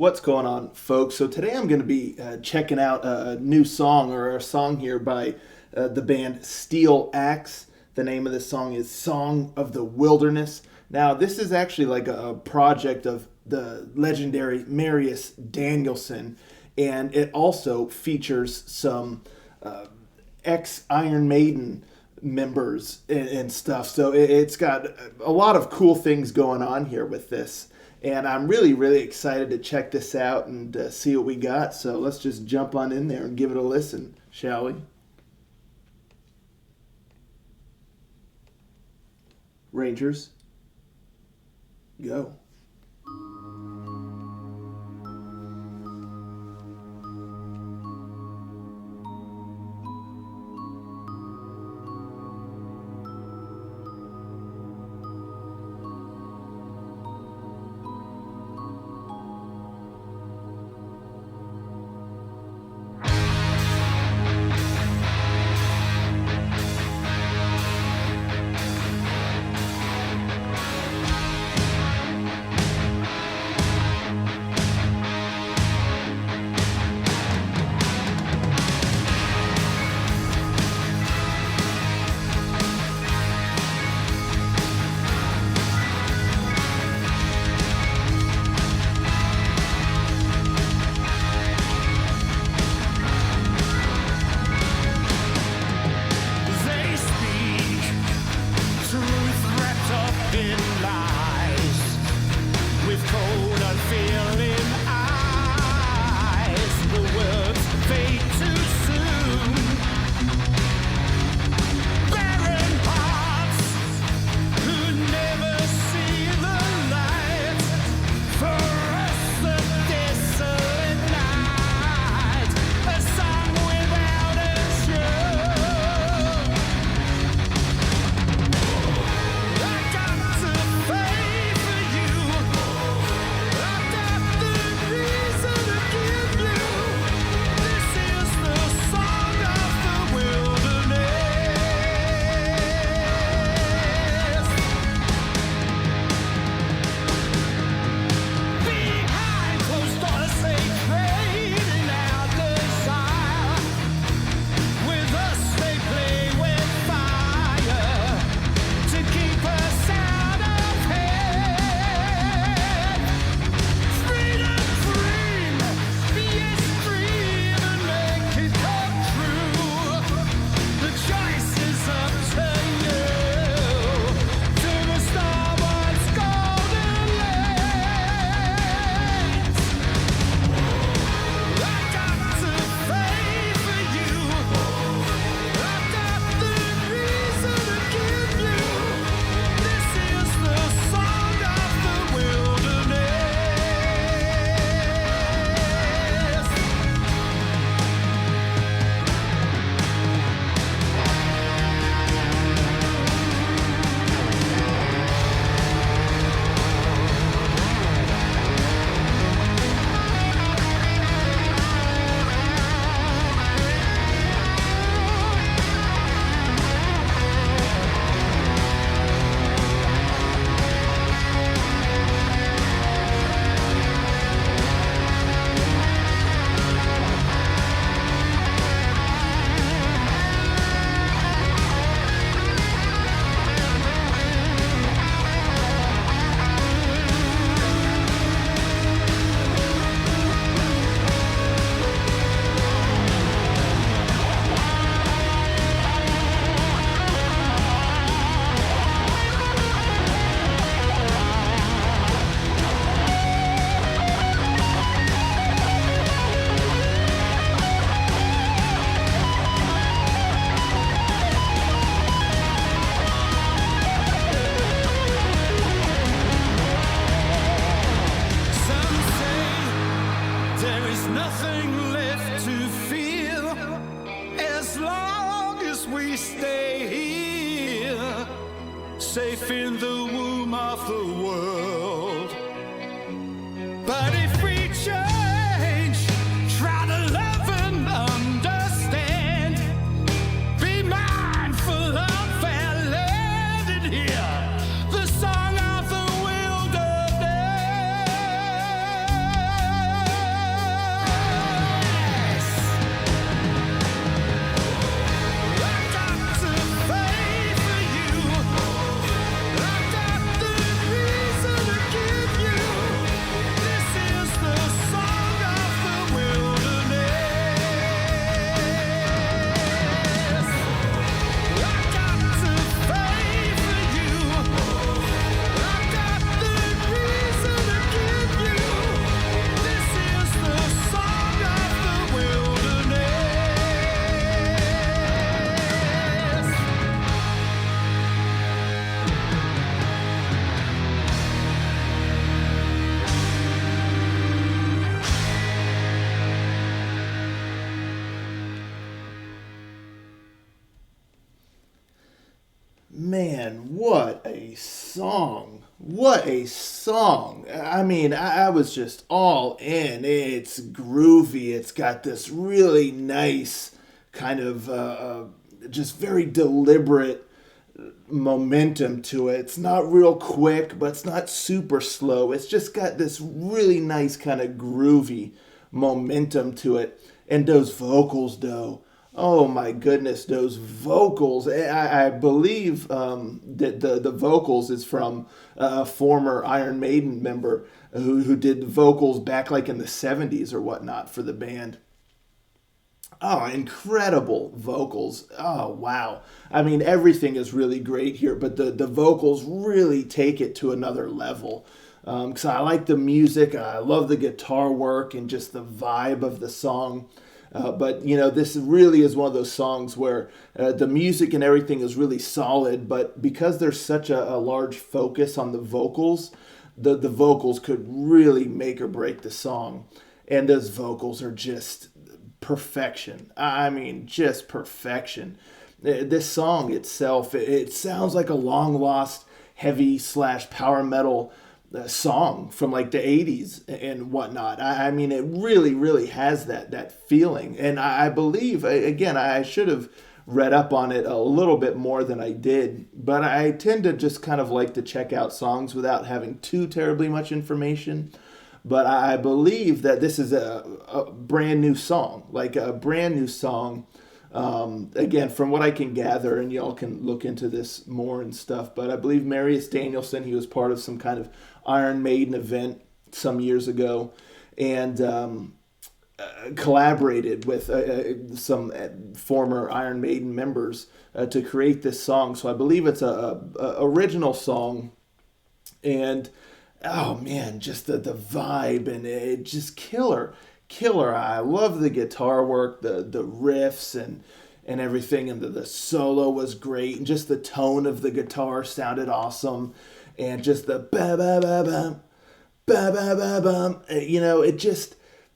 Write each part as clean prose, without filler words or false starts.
What's going on, folks? So today I'm going to be checking out a new song or a song here by the band Steel Axe. The name of this song is Song of the Wilderness. Now, this is actually like a project of the legendary Marius Danielsen, and it also features some ex-Iron Maiden members and stuff. So it's got a lot of cool things going on here with this. And I'm really, really excited to check this out and see what we got. So let's just jump on in there and give it a listen, shall we? Rangers, go. Safe in the womb of the world. But if we change, try to love and understand, be mindful of our land and hear the song of the wilderness. man, what a song. What a song. I mean, I was just all in. It's groovy. It's got this really nice kind of just very deliberate momentum to it. It's not real quick, but it's not super slow. It's just got this really nice kind of groovy momentum to it. And those vocals, though. Oh my goodness, those vocals. I believe that the vocals is from a former Iron Maiden member who did vocals back like in the 70s or whatnot for the band. Oh, incredible vocals. Oh, wow. I mean, everything is really great here, but the vocals really take it to another level. Because I like the music, I love the guitar work and just the vibe of the song. But, this really is one of those songs where the music and everything is really solid, but because there's such a large focus on the vocals, the vocals could really make or break the song. And those vocals are just perfection. I mean, just perfection. This song itself, it sounds like a long lost heavy / power metal song from like the 80s and whatnot. I mean, it really, really has that feeling. And I believe, again, I should have read up on it a little bit more than I did, but I tend to just kind of like to check out songs without having too terribly much information. But I believe that this is a brand new song, like a brand new song. Again, from what I can gather, and y'all can look into this more and stuff, but I believe Marius Danielsen, he was part of some kind of Iron Maiden event some years ago, and collaborated with some former Iron Maiden members to create this song. So I believe it's a original song, and oh man, just the vibe and it just killer. I love the guitar work, the riffs and everything, and the solo was great, and just the tone of the guitar sounded awesome, and just the ba ba ba bum ba ba ba bum.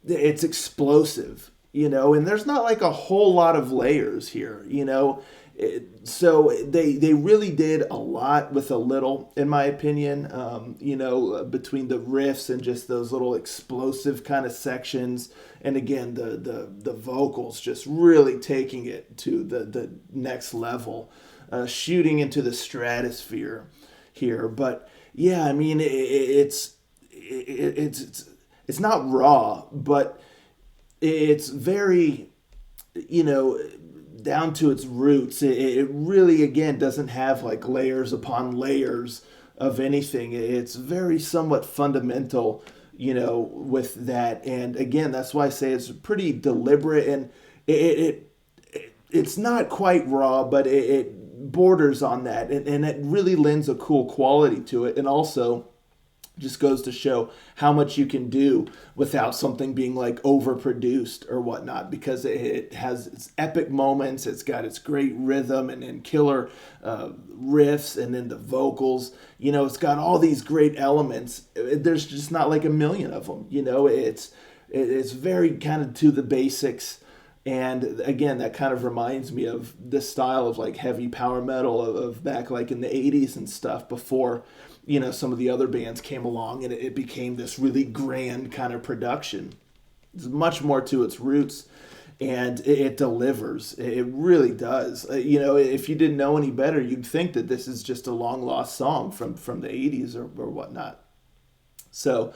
It's explosive, and there's not like a whole lot of layers here, so they really did a lot with a little, in my opinion, between the riffs and just those little explosive kind of sections. And again, the vocals just really taking it to the next level, shooting into the stratosphere here. But yeah, I mean, it's not raw, but it's very, down to its roots. It really, again, doesn't have like layers upon layers of anything. It's very somewhat fundamental, with that. And again, that's why I say it's pretty deliberate, and it's not quite raw, but it borders on that, and it really lends a cool quality to it. And also just goes to show how much you can do without something being like overproduced or whatnot, because it has its epic moments, it's got its great rhythm and killer riffs, and then the vocals, it's got all these great elements. There's just not like a million of them, it's very kind of to the basics. And again, that kind of reminds me of this style of like heavy power metal of back like in the 80s and stuff, before some of the other bands came along and it became this really grand kind of production. It's much more to its roots, and it delivers. It really does. If you didn't know any better, you'd think that this is just a long lost song from the 80s or whatnot. So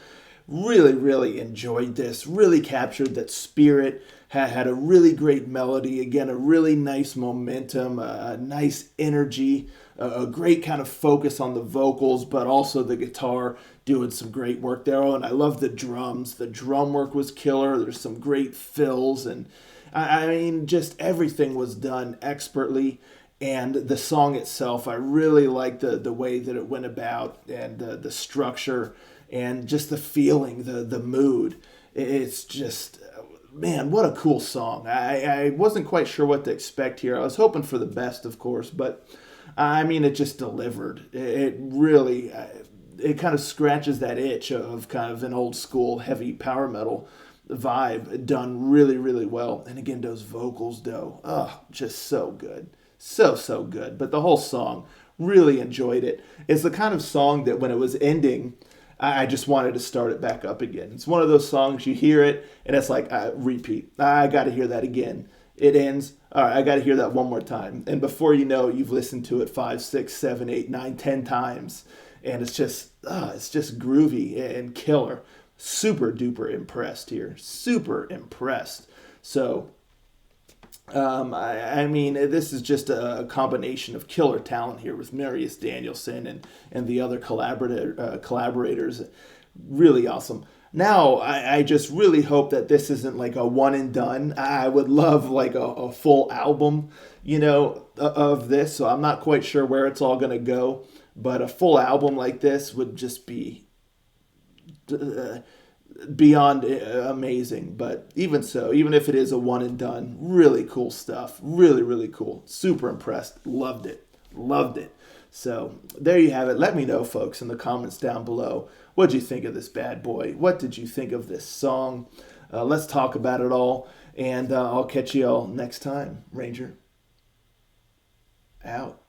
really, really enjoyed this. Really captured that spirit. Had a really great melody. Again, a really nice momentum, a nice energy, a great kind of focus on the vocals, but also the guitar doing some great work there. Oh, and I love the drums. The drum work was killer. There's some great fills, and I mean, just everything was done expertly. And the song itself, I really liked the way that it went about, and the structure, and just the feeling, the mood. It's just, man, what a cool song. I wasn't quite sure what to expect here. I was hoping for the best, of course, but I mean, it just delivered. It really, it kind of scratches that itch of kind of an old school heavy power metal vibe, done really, really well. And again, those vocals, though, just so good. So good. But the whole song, Really enjoyed it. It's the kind of song that when it was ending, I just wanted to start it back up again. It's one of those songs you hear it and it's like, repeat. I got to hear that again. It ends. All right, I got to hear that one more time. And before you know it, you've listened to it 5, 6, 7, 8, 9, 10 times. And it's just groovy and killer. Super duper impressed here. Super impressed. So, I mean, this is just a combination of killer talent here with Marius Danielsen and the other collaborators. Really awesome. Now, I just really hope that this isn't like a one and done. I would love like a full album, of this. So I'm not quite sure where it's all going to go. But a full album like this would just be beyond amazing. But even so, even if it is a one and done, really cool stuff. Really, really cool. Super impressed. Loved it. Loved it. So there you have it. Let me know, folks, in the comments down below. What'd you think of this bad boy? What did you think of this song? Let's talk about it all. And I'll catch you all next time. Ranger out.